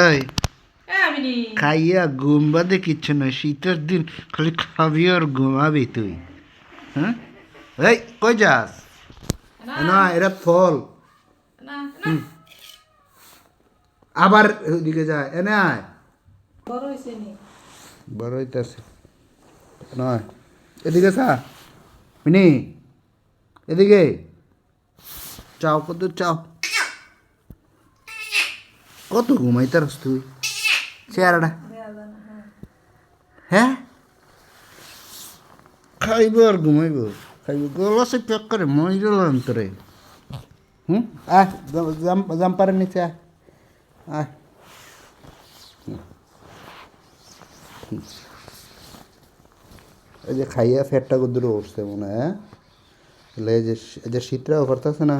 এই খাইয়া ঘুম বাদে কিচ্ছু নয়, শীতের দিন খালি খাবি আর ঘুমাবি তুই। হ্যাঁ, এই কই যাস? না এরা ফল। আবার ওইদিকে যায়, এনে আয়। বড় হইতেছে নয়, এদিকে চা মিনি, এদিকে চাও, কত চাও, কত ঘুমাইতারস তুই চেয়ারটা? হ্যাঁ, খাইব আর ঘুমাইব, খাইব গলাসে প্যাক করে মই গেলাম তোরে। আয় জাম্পারের নিচে আয়, আয়। এই যে খাইয়া ফ্যাটটা কদ্দুর উঠছে মনে হয়, হ্যাঁ, এই যে শীতটাও করতেছে না,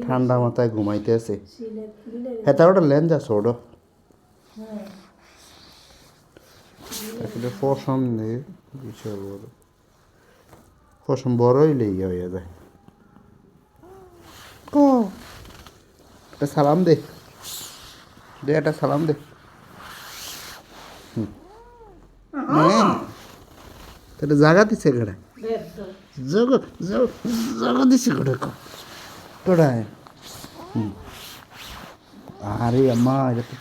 ঠান্ডা মাথায় ঘুমাইতে আছে। হ্যাঁ, তার ওটা লেন্স আছে ওটা আসলে পশম নেই, বিশাল বড় পশম, বড়ই লেগে হয়ে যায়। ও একটা সালাম দে, দে একটা সালাম দে। তাহলে জাগা দিছে কেডা? জাগা দিছে কেডা তোরা? আরে আম্মা এটা তো